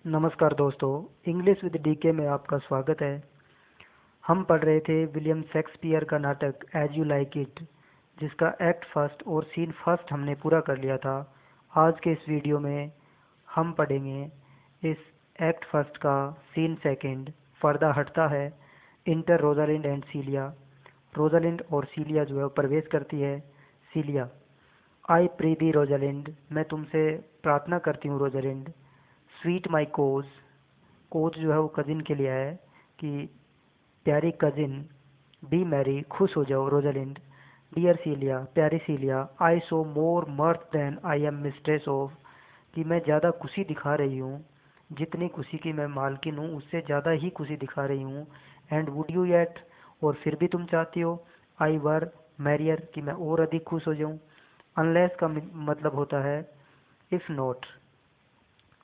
नमस्कार दोस्तों, English with DK में आपका स्वागत है। हम पढ़ रहे थे विलियम शेक्सपियर का नाटक एज यू लाइक इट, जिसका एक्ट फर्स्ट और सीन फर्स्ट हमने पूरा कर लिया था। आज के इस वीडियो में हम पढ़ेंगे इस एक्ट फर्स्ट का सीन सेकंड। पर्दा हटता है। Enter Rosalind and Celia. Rosalind और सीलिया जो है वो प्रवेश करती है। सीलिया: आई प्री दी रोजालिंड, मैं तुमसे प्रार्थना करती हूँ रोजालिंड। स्वीट माई कोज, कोज जो है वो कजिन के लिए है कि प्यारी कजिन। बी मैरी, खुश हो जाओ रोजालिंड। डियर सीलिया, प्यारी Celia. I show more mirth than I am mistress of, कि मैं ज़्यादा खुशी दिखा रही हूँ, जितनी खुशी की मैं मालकिन हूँ उससे ज़्यादा ही खुशी दिखा रही हूँ। एंड वुड यू येट, और फिर भी तुम चाहती हो। आई वर मैरियर, कि मैं और अधिक खुश हो जाऊँ। अनलेस का मतलब होता है if not.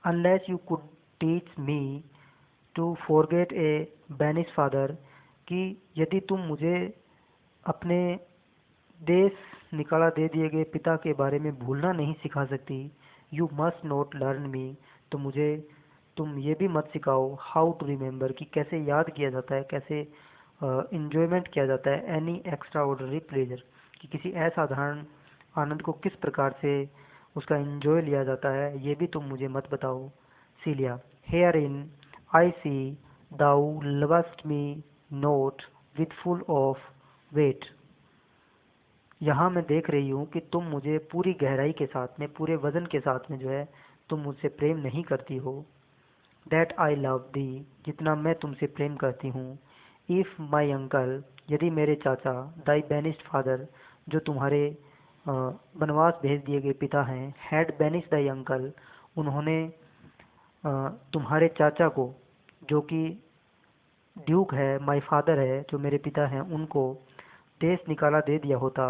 Unless you could teach me to forget a banish father, कि यदि तुम मुझे अपने देश निकाला दे दिए गए पिता के बारे में भूलना नहीं सिखा सकती। यू मस्ट नॉट लर्न मी, तो मुझे तुम ये भी मत सिखाओ हाउ टू रिमेम्बर, कि कैसे याद किया जाता है, कैसे इंजॉयमेंट किया जाता है। एनी एक्स्ट्रा ऑर्डनरी प्लेजर, कि किसी असाधारण आनंद को किस प्रकार से उसका इंजॉय लिया जाता है, ये भी तुम मुझे मत बताओ। Celia: herein I see thou lovest me not with full of weight, यहाँ मैं देख रही हूँ कि तुम मुझे पूरी गहराई के साथ में, पूरे वजन के साथ में जो है तुम मुझसे प्रेम नहीं करती हो। दैट आई लव दी, जितना मैं तुमसे प्रेम करती हूँ। इफ़ माई अंकल, यदि मेरे चाचा, दाई बेनिस्ड फादर, जो तुम्हारे वनवास भेज दिए गए पिता हैं, हैड बेनिस्ड दाई अंकल, उन्होंने तुम्हारे चाचा को, जो कि ड्यूक है, माई फादर है, जो मेरे पिता हैं, उनको देश निकाला दे दिया होता।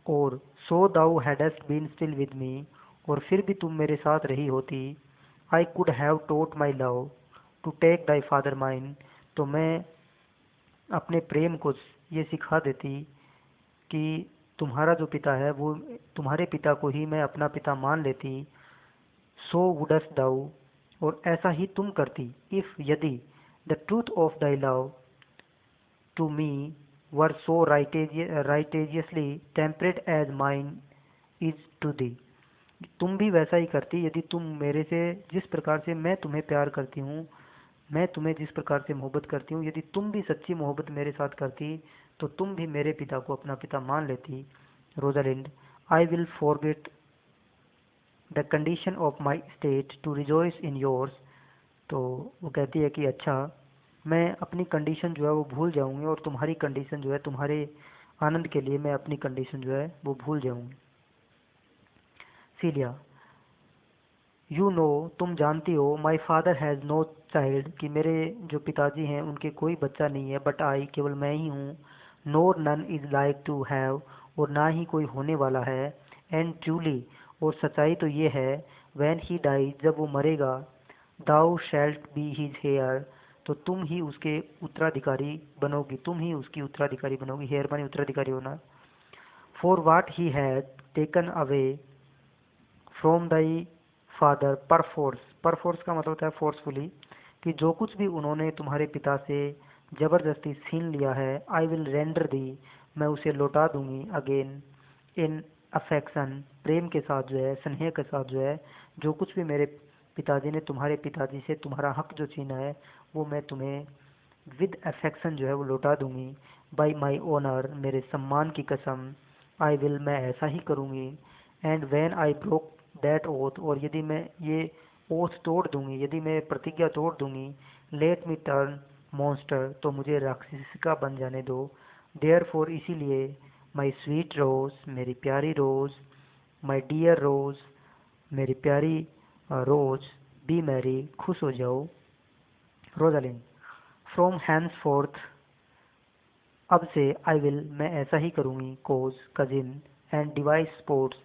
और so thou hadst been still with me, और फिर भी तुम मेरे साथ रही होती। I could have taught my love to take thy father mine, तो मैं अपने प्रेम को ये सिखा देती कि तुम्हारा जो पिता है वो, तुम्हारे पिता को ही मैं अपना पिता मान लेती। सो वुडस्ट दाउ, और ऐसा ही तुम करती। इफ, यदि the truth of thy love to me were so righteously tempered as mine is to thee, तुम भी वैसा ही करती यदि तुम मेरे से, जिस प्रकार से मैं तुम्हें प्यार करती हूँ, मैं तुम्हें जिस प्रकार से मोहब्बत करती हूँ, यदि तुम भी सच्ची मोहब्बत मेरे साथ करती तो तुम भी मेरे पिता को अपना पिता मान लेती। Rosalind: I will forget the condition of my state to rejoice in yours, तो वो कहती है कि अच्छा, मैं अपनी कंडीशन जो है वो भूल जाऊंगी, और तुम्हारी कंडीशन जो है, तुम्हारे आनंद के लिए मैं अपनी कंडीशन जो है वो भूल जाऊंगी। सीलिया: यू नो, तुम जानती हो। My father has no child, कि मेरे जो पिताजी हैं उनके कोई बच्चा नहीं है। बट आई, केवल मैं ही हूँ। Nor none is like to have, और ना ही कोई होने वाला है। एंड ट्रूली, और सच्चाई तो ये है, वैन ही डाई, जब वो मरेगा, दाउ शैल्ट बी हिज हेयर, तो तुम ही उसके उत्तराधिकारी बनोगी, तुम ही उसकी उत्तराधिकारी बनोगी। हेयर मानी उत्तराधिकारी होना। For watt he had taken away from thy father perforce, perforce का मतलब होता है फोर्सफुली, कि जो कुछ भी उन्होंने तुम्हारे पिता से जबरदस्ती छीन लिया है, आई विल रेंडर दी, मैं उसे लौटा दूंगी। अगेन इन अफेक्शन, प्रेम के साथ जो है, स्नेह के साथ जो है, जो कुछ भी मेरे पिताजी ने तुम्हारे पिताजी से तुम्हारा हक जो छीना है, वो मैं तुम्हें विद अफेक्शन जो है वो लौटा दूंगी। बाई माई ऑनर, मेरे सम्मान की कसम, आई विल, मैं ऐसा ही करूंगी। And when I broke that oath, और यदि मैं ये ओथ तोड़ दूंगी, यदि मैं प्रतिज्ञा तोड़ दूंगी, लेट मी टर्न मॉन्स्टर, तो मुझे राक्षसिका बन जाने दो। देयर फॉर, इसीलिए, माई स्वीट रोज, मेरी प्यारी रोज, माई डियर रोज, मेरी प्यारी रोज, बी मैरी, खुश हो जाओ। रोजालिंड: फ्रॉम हैंस फोर्थ, अब से, आई विल, मैं ऐसा ही करूंगी। कोज, कजिन, एंड डिवाइस स्पोर्ट्स,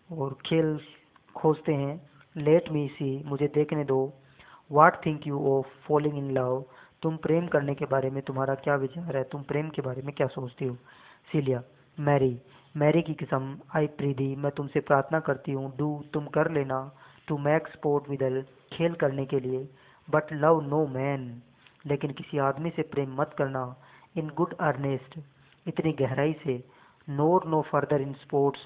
और खेल खोजते हैं। लेट मी सी, मुझे देखने दो। What think you of falling in love, तुम प्रेम करने के बारे में तुम्हारा क्या विचार है, तुम प्रेम के बारे में क्या सोचती हो। सीलिया: मैरी, मैरी की कसम, आई प्रीति, मैं तुमसे प्रार्थना करती हूँ। डू, तुम कर लेना। टू मैक स्पोर्ट विदल, खेल करने के लिए, बट लव नो मैन, लेकिन किसी आदमी से प्रेम मत करना, इन गुड अर्नेस्ट, इतनी गहराई से, nor no further in sports,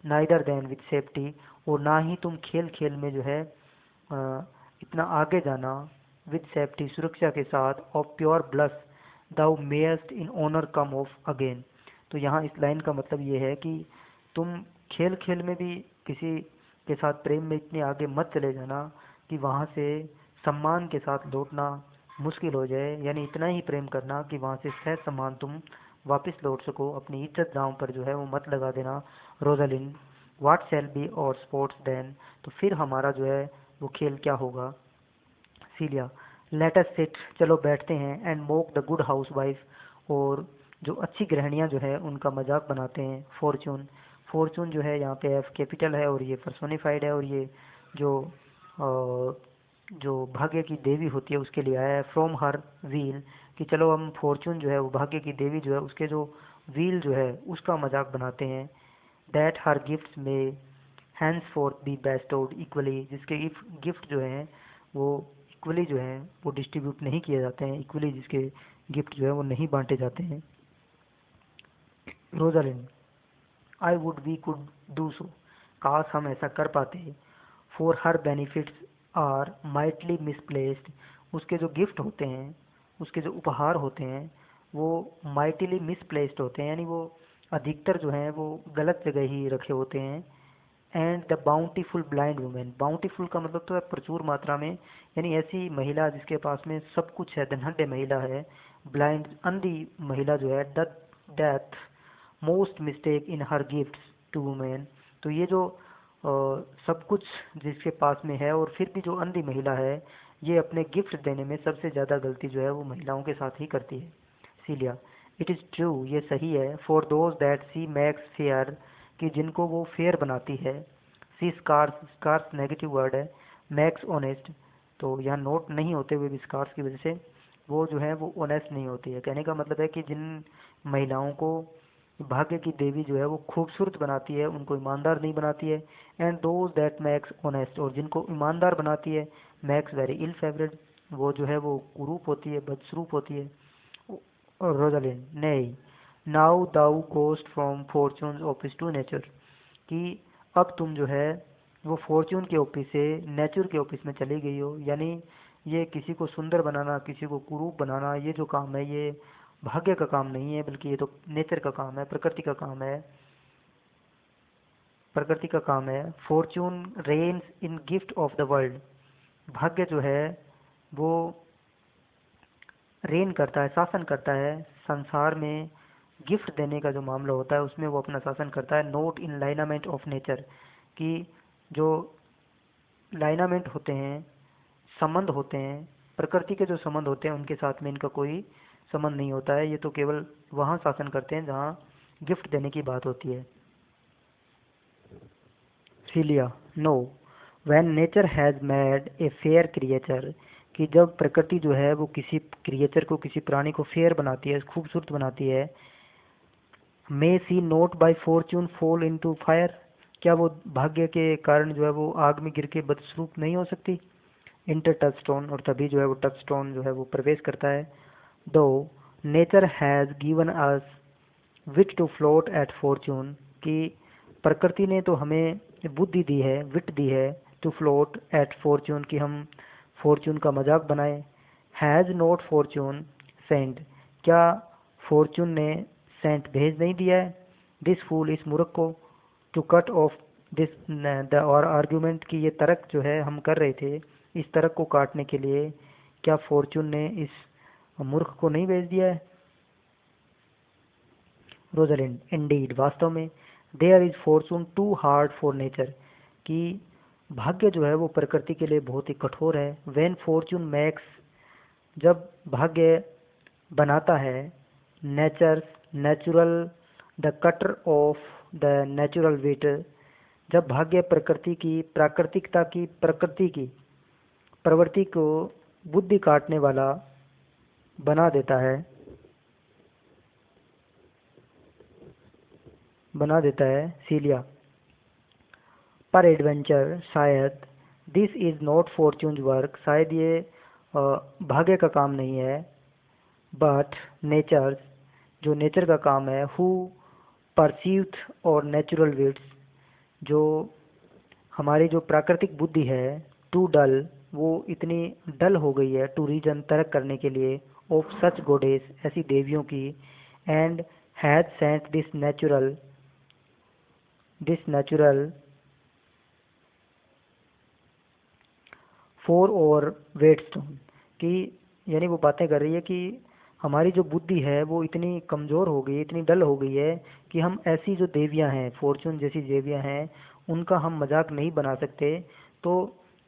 neither than with safety, और ना ही तुम खेल खेल में जो है इतना आगे जाना, विद सेफ्टी, सुरक्षा के साथ, of pure blush thou mayest in honour come off again. तो यहाँ इस लाइन का मतलब ये है कि तुम खेल खेल में भी किसी के साथ प्रेम में इतने आगे मत चले जाना कि वहाँ से सम्मान के साथ लौटना मुश्किल हो जाए, यानी इतना ही प्रेम करना कि वहाँ से सहज सम्मान तुम वापस लौट सको, अपनी इज्जत दांव पर जो है वो मत लगा देना। रोजालिन, व्हाट शैल बी और स्पोर्ट्स देन, तो फिर हमारा जो है वो खेल क्या होगा। सीलिया, लेट अस सिट, चलो बैठते हैं, and mock the good housewife, और जो अच्छी गृहिणियाँ जो है उनका मजाक बनाते हैं। फॉर्चून, फॉर्चून जो है यहाँ पे एफ कैपिटल है और ये पर्सोनिफाइड है, और ये जो जो भाग्य की देवी होती है उसके लिए आया है। फ्रॉम हर व्हील, कि चलो हम फॉर्चून जो है वो भाग्य की देवी जो है उसके जो व्हील जो है उसका मजाक बनाते हैं। That her gifts may henceforth be bestowed equally, जिसके गिफ्ट जो हैं वो इक्वली जो हैं वो डिस्ट्रीब्यूट नहीं किए जाते हैं, इक्वली जिसके गिफ्ट जो है वो नहीं बांटे जाते हैं। Rosalind, I would we could do so, काश हम ऐसा कर पाते। For her benefits are mightily misplaced, उसके जो गिफ्ट होते हैं, उसके जो उपहार होते हैं वो माइटली मिसप्लेस्ड होते हैं, यानी वो अधिकतर जो हैं वो गलत जगह ही रखे होते हैं। And the bountiful blind women, bountiful का मतलब तो है प्रचुर मात्रा में, यानी ऐसी महिला जिसके पास में सब कुछ है, धनाढ्य महिला है। ब्लाइंड, अंधी महिला जो है, the death most mistake in her gifts to women, तो ये जो सब कुछ जिसके पास में है और फिर भी जो अंधी महिला है, ये अपने गिफ्ट देने में सबसे ज़्यादा गलती जो है वो महिलाओं के साथ ही करती है। सीलिया, इट इज़ ट्रू, ये सही है। For those that she makes fair, कि जिनको वो फेयर बनाती है। She scarce, scarce negative word है। मैक्स ऑनेस्ट, तो यहाँ नोट नहीं होते हुए भी स्कार्स की वजह से वो जो है वो ऑनेस्ट नहीं होती है। कहने का मतलब है कि जिन महिलाओं को भाग्य की देवी जो है वो खूबसूरत बनाती है, उनको ईमानदार नहीं बनाती है। And those that max honest, और जिनको ईमानदार बनाती है, मैक्स वेरी इल फेवरेट, वो जो है वो कुरूप होती है, बदसरूप होती है। रोजालिन, नहीं, now thou goest from fortune office to nature, कि अब तुम जो है वो फॉर्चून के ऑफिस से नेचर के ऑफिस में चली गई हो, यानी ये किसी को सुंदर बनाना, किसी को कुरूप बनाना, ये जो काम है ये भाग्य का काम नहीं है, बल्कि ये तो नेचर का काम है, प्रकृति का काम है, प्रकृति का काम है। Fortune reigns in gift of the world, भाग्य जो है वो रेन करता है, शासन करता है संसार में। गिफ्ट देने का जो मामला होता है उसमें वो अपना शासन करता है। नोट इन लाइनामेंट ऑफ नेचर, कि जो लाइनामेंट होते हैं, संबंध होते हैं, प्रकृति के जो संबंध होते हैं उनके साथ में इनका कोई संबंध नहीं होता है, ये तो केवल वहाँ शासन करते हैं जहाँ गिफ्ट देने की बात होती है। Celia, no, when nature has made a fair creature, कि जब प्रकृति जो है वो किसी क्रिएचर को, किसी प्राणी को फेयर बनाती है, खूबसूरत बनाती है। May she not by fortune fall into fire, क्या वो भाग्य के कारण जो है वो आग में गिर के बदस्वरूप नहीं हो सकती। इंटर टचस्टोन, और तभी जो है वो टचस्टोन जो है वो प्रवेश करता है। Though nature has given us wit to flout at fortune, कि प्रकृति ने तो हमें बुद्धि दी है, विट दी है, टू फ्लोट एट फॉर्च्यून, कि हम फॉर्च्यून का मजाक बनाए। हैज नॉट फॉर्च्यून सेंट, क्या फॉर्च्यून ने सेंट भेज नहीं दिया है दिस फूल, इस मूर्ख को, to cut off this the और आर्ग्यूमेंट, की ये तर्क जो है हम कर रहे थे, इस तर्क को काटने के लिए क्या फॉर्च्यून ने इस मूर्ख को नहीं भेज दिया है। रोजलिंड, इंडीड, वास्तव में। There is fortune too hard for nature, कि भाग्य जो है वो प्रकृति के लिए बहुत ही कठोर है। व्हेन फॉर्चून मेक्स, जब भाग्य बनाता है, nature natural the cutter of the natural wit, जब भाग्य प्रकृति की प्राकृतिकता की, प्रकृति की प्रवृत्ति को बुद्धि काटने वाला बना देता है, बना देता है। सीलिया, पर एडवेंचर, शायद this is not fortunes work, शायद ये भाग्य का काम नहीं है, बट नेचर्स, जो नेचर का काम है, हु परसीव्ड और नेचुरल विट्स, जो हमारी जो प्राकृतिक बुद्धि है, टू डल, वो इतनी डल हो गई है, टू रीजन, तर्क करने के लिए, ऑफ सच गोडेस, ऐसी देवियों की, and has sent this natural four और वेटस्टोन, कि यानी वो बातें कर रही है कि हमारी जो बुद्धि है वो इतनी कमज़ोर हो गई, इतनी डल हो गई है कि हम ऐसी जो देवियां हैं, फॉर्चून जैसी देवियां हैं, उनका हम मजाक नहीं बना सकते। तो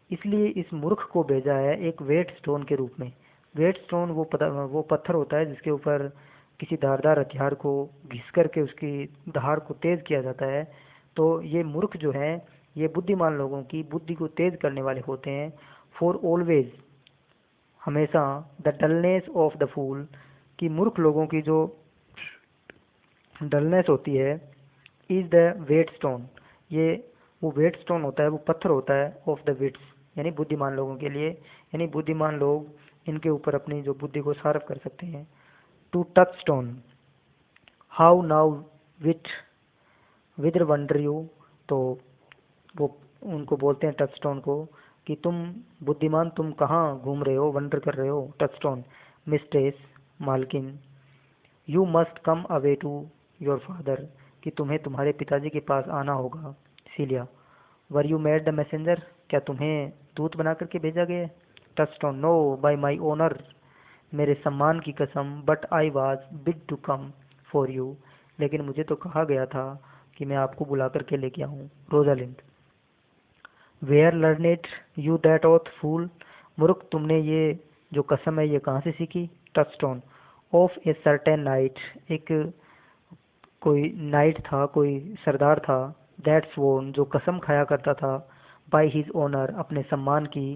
इसलिए इस मूर्ख को भेजा है एक वेट स्टोन के रूप में। वेट स्टोन वो पत्थर होता है जिसके ऊपर किसी धारदार हथियार को घिस करके उसकी धार को तेज किया जाता है। तो ये मूर्ख जो है, ये बुद्धिमान लोगों की बुद्धि को तेज करने वाले होते हैं। फॉर ऑलवेज, हमेशा, the dullness of the fool, कि मूर्ख लोगों की जो डलनेस होती है, इज द वेट स्टोन, ये वो वेट स्टोन होता है, वो पत्थर होता है, ऑफ द विट्स, यानी बुद्धिमान लोगों के लिए, यानी बुद्धिमान लोग इनके ऊपर अपनी जो बुद्धि को शार्प कर सकते हैं। To Touchstone, how now wit whither wander you, तो वो उनको बोलते हैं टच स्टोन को कि तुम बुद्धिमान, तुम कहाँ घूम रहे हो, वंडर कर रहे हो। टच स्टोन, मिस्ट्रेस, मालकिन, you must come away to your father, कि तुम्हें तुम्हारे पिताजी के पास आना होगा। Celia, were you made the messenger, क्या तुम्हें दूत बना करके भेजा गया? Touchstone, no, by my honour, मेरे सम्मान की कसम, but I was bid to come for you, लेकिन मुझे तो कहा गया था कि मैं आपको बुला करके लेके आऊँ। Rosalind, where learned you that oath fool, मूर्ख, तुमने ये जो कसम है ये कहाँ से सीखी? Touchstone, of a certain night, एक कोई नाइट था, कोई सरदार था, दैट स्वोन, जो कसम खाया करता था, बाय हिज ओनर, अपने सम्मान की,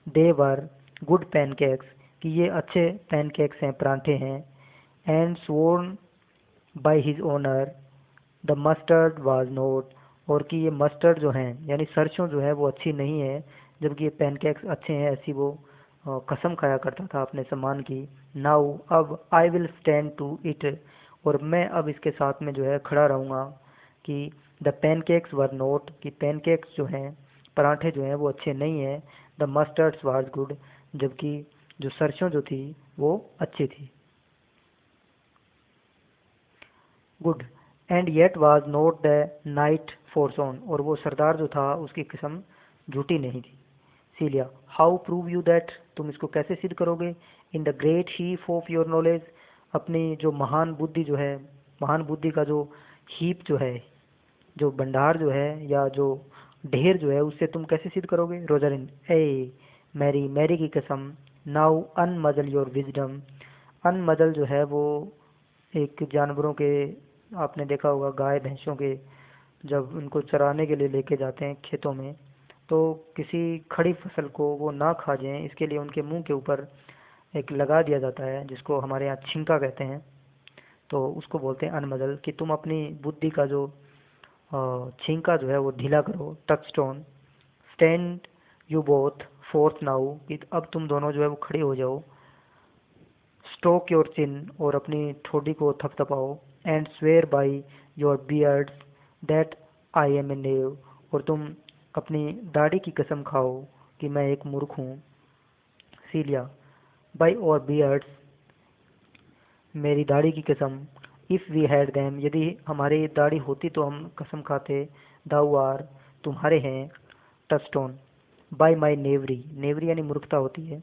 दे वर गुड पैनकेक्स, कि ये अच्छे पैनकेक्स हैं, परांठे हैं, and swan bye his owner the mustard was note, और कि ये मस्टर्ड जो हैं, यानी सरसों जो है वो अच्छी नहीं है, जबकि ये पैनकेक्स अच्छे हैं, ऐसी वो कसम खाया करता था अपने सम्मान की। नाउ, अब, I will stand to it, और मैं अब इसके साथ में जो है खड़ा रहूँगा, कि द पैनकेक्स वर नोट, कि पैनकेक्स जो हैं, पराठे जो हैं वो अच्छे नहीं हैं, द मस्टर्ड्स वाज गुड, जबकि जो सरसों जो थी वो अच्छी थी। Good, and yet was not the knight forsworn, और वो सरदार जो था उसकी कसम झूठी नहीं थी। सीलिया, हाउ प्रूव यू दैट, तुम इसको कैसे सिद्ध करोगे? In the great heap of your knowledge, अपनी जो महान बुद्धि जो है, महान बुद्धि का जो हीप जो है, जो भंडार जो है, या जो ढेर जो है, उससे तुम कैसे सिद्ध करोगे? रोजलिन, ए मैरी, मैरी की कसम, नाउ अनमजल योर विजडम, अनमजल जो है वो एक जानवरों के, आपने देखा होगा गाय भैंसों के, जब उनको चराने के लिए लेके जाते हैं खेतों में, तो किसी खड़ी फसल को वो ना खा जाएं, इसके लिए उनके मुंह के ऊपर एक लगा दिया जाता है, जिसको हमारे यहाँ छिंका कहते हैं। तो उसको बोलते हैं अनमजल, कि तुम अपनी बुद्धि का जो छींका जो है वो ढीला करो। Touchstone, stand you both fourth now, कि अब तुम दोनों जो है वो खड़े हो जाओ। स्ट्रोक योर चिन, और अपनी ठोड़ी को थपथपाओ। And swear by your beards that I am a knave, और तुम अपनी दाढ़ी की कसम खाओ कि मैं एक मूर्ख हूँ। सीलिया, बाई और बियर्ड्स, मेरी दाढ़ी की कसम, इफ़ वी हैड देम, यदि हमारी दाढ़ी होती तो हम कसम खाते। दाऊ आर, तुम्हारे हैं। Touchstone, by my knavery, knavery यानी मूर्खता होती है,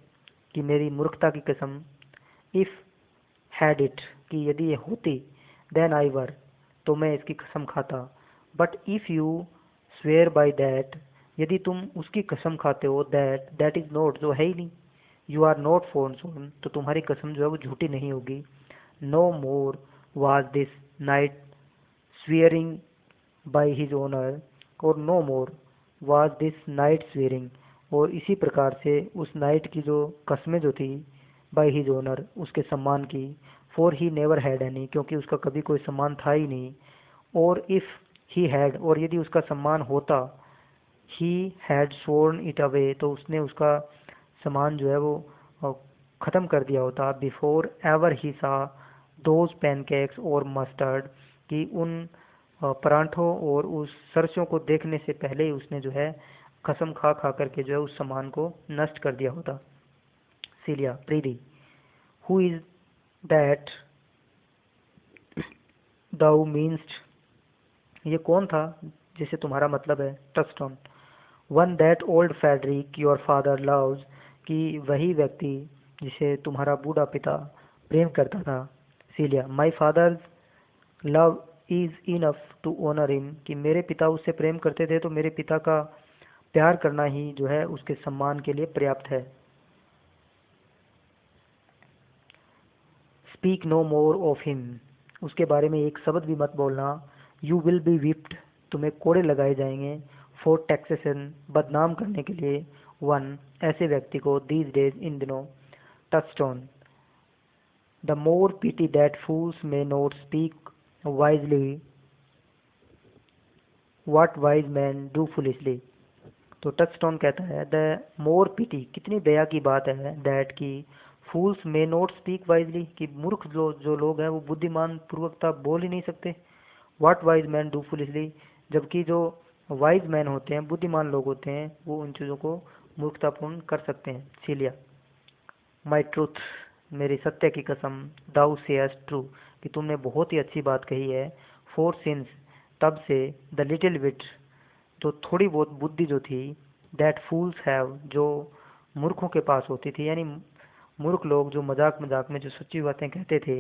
कि मेरी मूर्खता की कसम। इफ़ हैड इट, कि यदि ये होती, देन आई वर, तो मैं इसकी कसम खाता। But if you swear by that, यदि तुम उसकी कसम खाते हो, दैट इज नॉट, जो है ही नहीं, यू आर नॉट फोर्न, तो तुम्हारी कसम जो है वो झूठी नहीं होगी। No more was this knight swearing by his honour, और no more was this knight swearing, और इसी प्रकार से उस नाइट की जो कस्में जो थी, बाय हिज ओनर, उसके सम्मान की, for he never had any, क्योंकि उसका कभी कोई सम्मान था ही नहीं। और इफ़ ही हैड, और यदि उसका सम्मान होता, ही हैड स्worn इट अवे, तो उसने उसका सामान जो है वो ख़त्म कर दिया होता, बिफोर एवर ही सा दोज पैनकेक्स और मस्टर्ड, कि उन परांठों और उस सरसों को देखने से पहले ही उसने जो है कसम खा खा करके जो है उस सामान को नष्ट कर दिया होता। Celia, prithee, who is that thou meanest, ये कौन था जिसे तुम्हारा मतलब है। Touchstone, one that old Frederick your father loves, कि वही व्यक्ति जिसे तुम्हारा बूढ़ा पिता प्रेम करता था। Celia, my father love is enough to honour him, कि मेरे पिता उससे प्रेम करते थे तो मेरे पिता का प्यार करना ही जो है उसके सम्मान के लिए पर्याप्त है। Speak no more of him, उसके बारे में एक शब्द भी मत बोलना। यू विल बी विप्ड, तुम्हें कोड़े लगाए जाएंगे। फॉर टैक्सेशन, बदनाम करने के लिए वन, ऐसे व्यक्ति को, दीज डेज, इन दिनों। Touchstone, the more pity that fools may not speak wisely what wise men do foolishly। तो टचस्टोन कहता है द मोर pity, कितनी दया की बात है, दैट की फूल्स मे नॉट स्पीक वाइजली, कि मूर्ख जो लोग हैं वो बुद्धिमान पूर्वकता बोल ही नहीं सकते। What wise man do foolishly, जबकि जो वाइज मैन होते हैं, बुद्धिमान लोग होते हैं, वो उन चीज़ों को मूर्खतापूर्ण कर सकते हैं। सीलिया, माई ट्रूथ, मेरी सत्य की कसम, दाउ सेयस्ट ट्रू, कि तुमने बहुत ही अच्छी बात कही है। फोर सिंस, तब से, द लिटिल विट, जो थोड़ी बहुत बुद्धि जो थी, दैट फूल्स हैव, जो मूर्खों के पास होती थी, यानी मूर्ख लोग जो मजाक मजाक में जो सच्ची बातें कहते थे,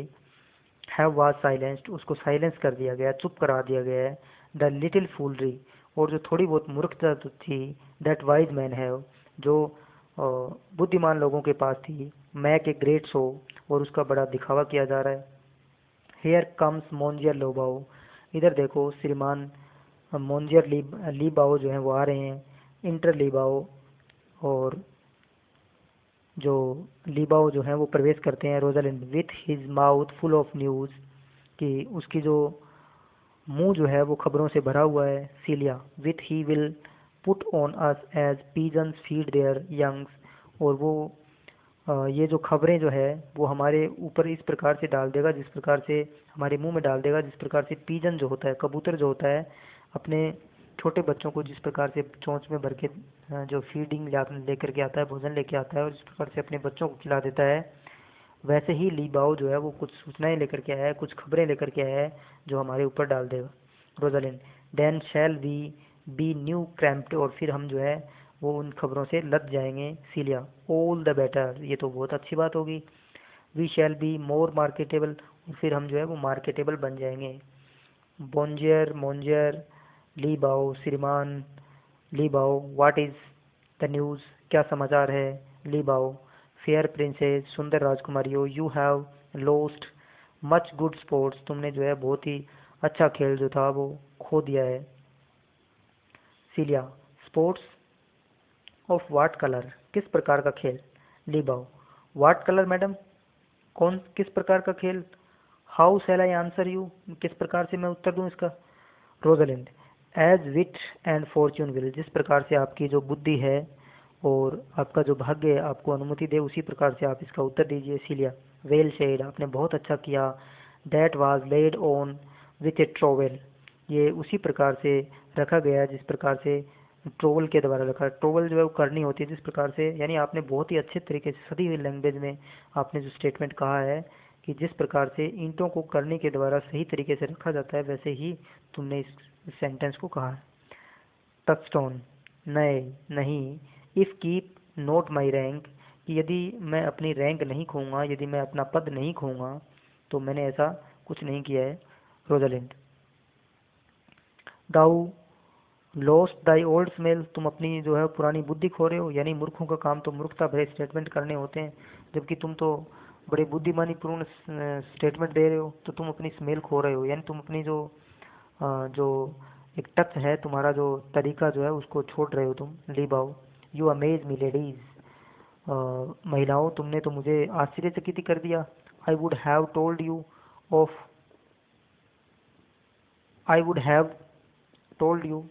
हैव वाज साइलेंस्ड, उसको साइलेंस कर दिया गया, चुप करा दिया गया है। द लिटिल फूलरी, और जो थोड़ी बहुत मूर्खता थी, दैट वाइज मैन हैव, जो बुद्धिमान लोगों के पास थी, मैक ए ग्रेट शो, और उसका बड़ा दिखावा किया जा रहा है। हेयर कम्स मोंजियर लोबाओ, इधर देखो श्रीमान मोंजियर लीबाओ जो है वो आ रहे हैं। इंटर लीबाओ और जो लीबाओ जो है वो प्रवेश करते हैं Rosalind with his mouth full of news, कि उसकी जो मुंह जो है वो खबरों से भरा हुआ है। Celia, with he will put on us as pigeons feed their youngs, और वो ये जो खबरें जो है वो हमारे ऊपर इस प्रकार से डाल देगा, जिस प्रकार से हमारे मुंह में डाल देगा, जिस प्रकार से पीजन जो होता है, कबूतर जो होता है, अपने छोटे बच्चों को जिस प्रकार से चोंच में भर के जो फीडिंग लेकर के आता है, भोजन लेके आता है, और जिस प्रकार से अपने बच्चों को खिला देता है, वैसे ही लीबाओ जो है वो कुछ सूचनाएं लेकर के आया है, कुछ खबरें लेकर के आया है जो हमारे ऊपर डाल देगा। Rosalind, then shall we be new crammed, और फिर हम जो है वो उन खबरों से लद जाएंगे। सीलिया, ऑल द बेटर, ये तो बहुत अच्छी बात होगी। We shall be more marketable, और फिर हम जो है वो मार्केटेबल बन जाएंगे। बोंजियर मोंजियर लीबाओ, श्रीमान Le Beau, what is the news, क्या समाचार है। लीबाओ, फेयर प्रिंसेस, सुंदर राजकुमारियों, you have lost much good sports, तुमने जो है बहुत ही अच्छा खेल जो था वो खो दिया है। सीलिया, स्पोर्ट्स ऑफ व्हाट कलर, किस प्रकार का खेल। लीबाओ, व्हाट कलर मैडम, कौन किस प्रकार का खेल। How shall I answer you, किस प्रकार से मैं उत्तर दूं इसका। Rosalind, as wit and fortune will, जिस प्रकार से आपकी जो बुद्धि है और आपका जो भाग्य आपको अनुमति दे उसी प्रकार से आप इसका उत्तर दीजिए। सीलिया, वेल सेड, आपने बहुत अच्छा किया। That was laid on with a trowel, ये उसी प्रकार से रखा गया जिस प्रकार से ट्रोवल के द्वारा रखा। ट्रोवल जो है वो करनी होती है जिस प्रकार से, यानी आपने बहुत ही अच्छे तरीके से सदी हुई लैंग्वेज में आपने जो स्टेटमेंट कहा है कि जिस प्रकार से ईंटों को करनी के द्वारा सही तरीके से रखा जाता है, वैसे ही तुमने इस सेंटेंस को कहा है। टचस्टोन, नहीं नहीं, if keep note my rank, कि यदि मैं अपनी रैंक नहीं खोऊंगा, यदि मैं अपना पद नहीं खोऊंगा, तो मैंने ऐसा कुछ नहीं किया है। रोजालिंड, दाऊ लॉस्ट दाई ओल्ड स्मेल, तुम अपनी जो है पुरानी बुद्धि खो रहे हो, यानी मूर्खों का काम तो मूर्खता भरे स्टेटमेंट करने होते हैं, जबकि तुम तो बड़े बुद्धिमानी पूर्ण स्टेटमेंट दे रहे हो, तो तुम अपनी स्मेल खो रहे हो, यानी तुम अपनी जो एक टच है, तुम्हारा जो तरीका जो है उसको छोड़ रहे हो तुम। लीबाओ, यू अमेज मी लेडीज, महिलाओं तुमने तो मुझे आश्चर्यचकित कर दिया। I would have told you of I would have told you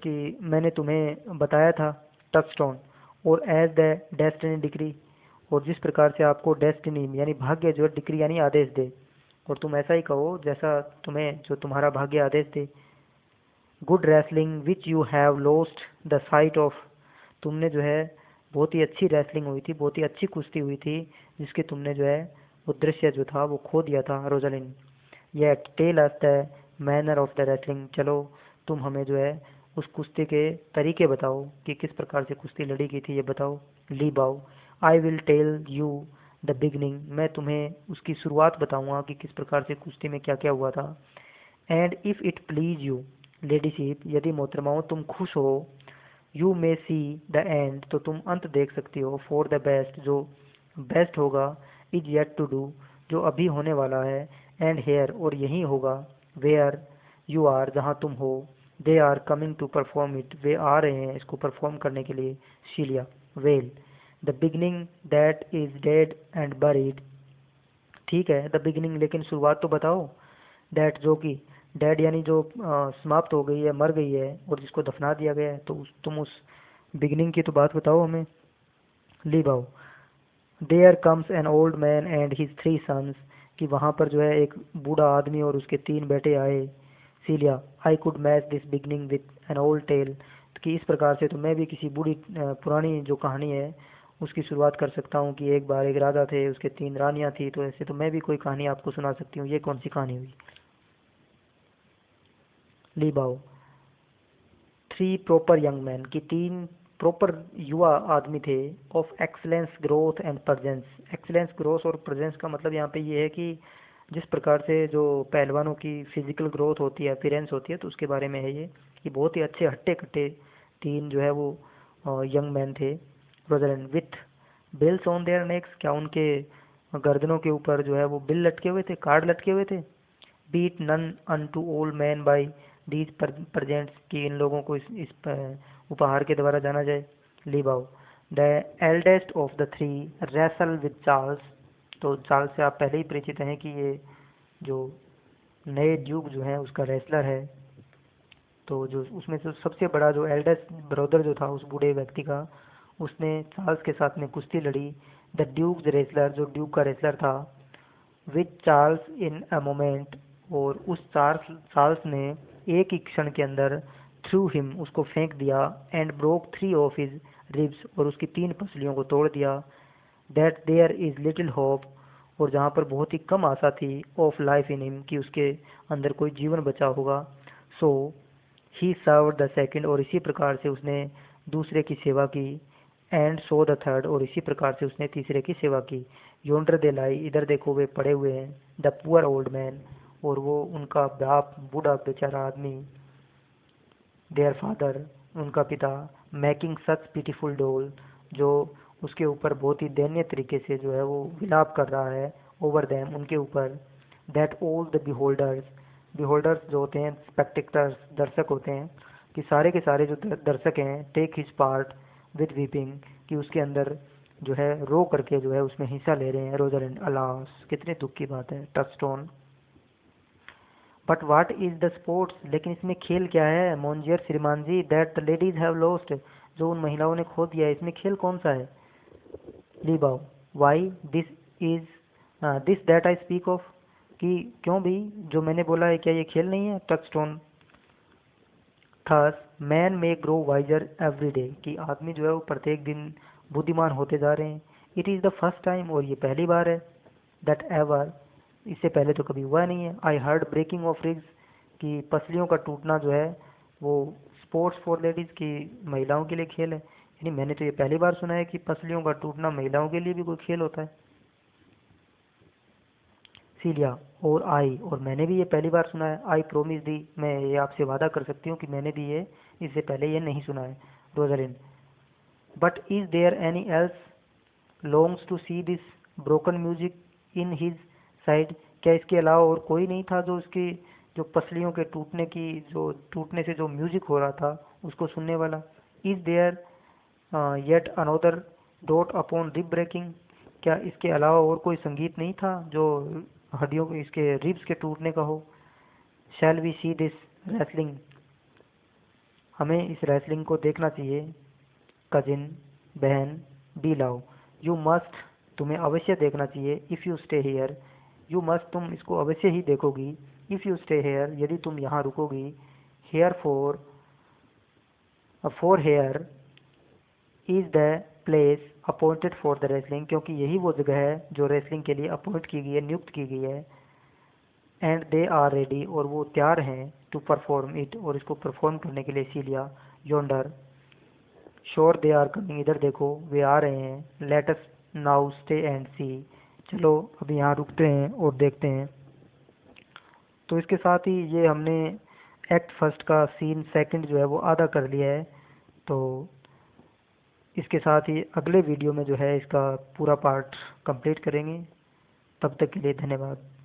कि मैंने तुम्हें बताया था टचस्टोन, और एज द डेस्टिनी डिक्री, और जिस प्रकार से आपको डेस्टिनी यानी भाग्य जो है डिक्री यानी आदेश दे, और तुम ऐसा ही कहो जैसा तुम्हें जो तुम्हारा भाग्य आदेश दे। Good wrestling which you have lost the sight of, तुमने जो है बहुत ही अच्छी रेसलिंग हुई थी, बहुत ही अच्छी कुश्ती हुई थी जिसके तुमने जो है वो दृश्य जो था वो खो दिया था Rosalind. Yet tell us the manner of the wrestling, चलो तुम हमें जो है उस कुश्ती के तरीके बताओ कि किस प्रकार से कुश्ती लड़ी गई थी, ये बताओ। Le Beau, I will tell you the beginning, मैं तुम्हें उसकी शुरुआत बताऊंगा कि किस प्रकार से कुश्ती में क्या क्या हुआ था। And if it please you ladyship, यदि मोहतरमाओं तुम खुश हो, you may see the end, तो तुम अंत देख सकती हो। फॉर द बेस्ट, जो बेस्ट होगा, इज येट टू डू, जो अभी होने वाला है। एंड हेयर, और यही होगा। वेयर यू आर, जहाँ तुम हो। They are coming to perform it, वे आ रहे हैं इसको परफॉर्म करने के लिए। Celia, well the beginning that is dead and buried, ठीक है द बिगनिंग, लेकिन शुरुआत तो बताओ। दैट, जो कि डेड यानी जो समाप्त हो गई है, मर गई है, और जिसको दफना दिया गया है, तो तुम उस बिगनिंग की तो बात बताओ हमें। Le Beau, there comes an old man and his three sons, कि वहाँ पर जो है एक बूढ़ा आदमी और उसके 3 बेटे आए। Celia, I could match this beginning with an old tale, कि इस प्रकार से तो मैं भी किसी बूढ़ी पुरानी जो कहानी है उसकी शुरुआत कर सकता हूँ कि एक बार एक राजा थे, उसके 3 रानियाँ थी, तो ऐसे तो मैं भी कोई कहानी आपको सुना सकती हूँ। ये कौन सी कहानी हुई। लीबाओ, 3 प्रॉपर यंग मैन, की 3 प्रॉपर युवा आदमी थे। Of excellence growth and presence, excellence growth और प्रेजेंस का मतलब यहाँ पे ये है कि जिस प्रकार से जो पहलवानों की फिजिकल ग्रोथ होती है, अपीयरेंस होती है, तो उसके बारे में है ये कि बहुत ही अच्छे हट्टे कट्टे 3 जो है वो यंग मैन थे। Rosalind, with bells on their necks, क्या उनके गर्दनों के ऊपर जो है वो बिल लटके हुए थे, कार्ड लटके हुए थे। Beat none unto old man by these presents, कि इन लोगों को उपहार के द्वारा जाना जाए। Le Beau, the eldest of the 3 wrestled with Charles, तो चार्ल्स से आप पहले ही परिचित हैं कि ये जो नए ड्यूक जो है उसका रेसलर है। तो जो उसमें से सबसे बड़ा जो एल्डेस्ट ब्रदर जो था उस बूढ़े व्यक्ति का, उसने चार्ल्स के साथ में कुश्ती लड़ी। द ड्यूक रेसलर, जो ड्यूक का रेसलर था, with Charles in a moment, और उस चार्ल्स ने एक ही क्षण के अंदर थ्रू हिम, उसको फेंक दिया। And broke 3 of his ribs, और उसकी 3 पसलियों को तोड़ दिया। That there is little hope, और जहाँ पर बहुत ही कम आशा थी, ऑफ लाइफ इन हिम, कि उसके अंदर कोई जीवन बचा होगा। सो ही सर्व द सेकेंड, और इसी प्रकार से उसने दूसरे की सेवा की। एंड सो द थर्ड, और इसी प्रकार से उसने तीसरे की सेवा की। योंडर दे लाई, इधर देखो वे पड़े हुए हैं। द पुअर ओल्ड मैन, और वो उनका बाप बूढ़ा बेचारा आदमी। देयर फादर, उनका पिता। मेकिंग सच पिटीफुल डोल, जो उसके ऊपर बहुत ही दयनीय तरीके से जो है वो विलाप कर रहा है। ओवर देम, उनके ऊपर। दैट ऑल द बिहोल्डर्स, बिहोल्डर्स जो होते हैं स्पेक्टेटर्स, दर्शक होते हैं, कि सारे के सारे जो दर्शक हैं, take his part with weeping, कि उसके अंदर जो है रो करके जो है उसमें हिस्सा ले रहे हैं। रोजरलैंड, अलास, कितने दुख की बात है। Touchstone, but what is the sports, लेकिन इसमें खेल क्या है। मोन्जियर श्रीमान जी, that the ladies have lost, जो उन महिलाओं ने खो दिया है, इसमें खेल कौन सा है। लीबाओ, why this is this that I speak of, कि क्यों भी जो मैंने बोला है क्या ये खेल नहीं है। टचस्टोन, थर्स मैन में ग्रो वाइजर एवरी डे, कि आदमी जो है वो प्रत्येक दिन बुद्धिमान होते जा रहे हैं। It is the first time, और ये पहली बार है। दैट एवर, इससे पहले तो कभी हुआ नहीं है। I heard breaking of ribs, कि पसलियों का टूटना जो है वो स्पोर्ट्स फॉर लेडीज़, की महिलाओं के लिए खेल है। यानी मैंने तो ये पहली बार सुना है कि पसलियों का टूटना महिलाओं के लिए भी कोई खेल होता है। सीलिया, और आई, और मैंने भी ये पहली बार सुना है। आई प्रोमिस दी, मैं ये आपसे वादा कर सकती हूँ कि मैंने भी ये इससे पहले ये नहीं सुना है। Rosalind, but is there any else longs to see this broken music in his side, क्या इसके अलावा और कोई नहीं था जो उसकी जो पसलियों के टूटने की, जो टूटने से जो म्यूजिक हो रहा था उसको सुनने वाला। Is there yet another dote upon rib breaking, क्या इसके अलावा और कोई संगीत नहीं था जो हड्डियों के इसके रिब्स के टूटने का हो। Shall we see this wrestling, हमें इस रेसलिंग को देखना चाहिए। कजिन, बहन, बी लव, यू मस्ट, तुम्हें अवश्य देखना चाहिए। If you stay here, you must, तुम इसको अवश्य ही देखोगी। इफ़ यू स्टे हेयर, यदि तुम यहाँ रुकोगी। Here for here is the place appointed for the wrestling, क्योंकि यही वो जगह है जो रेसलिंग के लिए अपॉइंट की गई है, नियुक्त की गई है। एंड दे आर रेडी, और वो तैयार हैं, टू परफॉर्म इट, और इसको परफॉर्म करने के लिए। इसीलिए yonder, sure they are coming, इधर देखो वे आ रहे हैं। Let us now stay and see, चलो अभी यहाँ रुकते हैं और देखते हैं। तो इसके साथ ही ये हमने एक्ट फर्स्ट का सीन सेकंड जो है वो आधा कर लिया है। तो इसके साथ ही अगले वीडियो में जो है इसका पूरा पार्ट कंप्लीट करेंगे। तब तक के लिए धन्यवाद।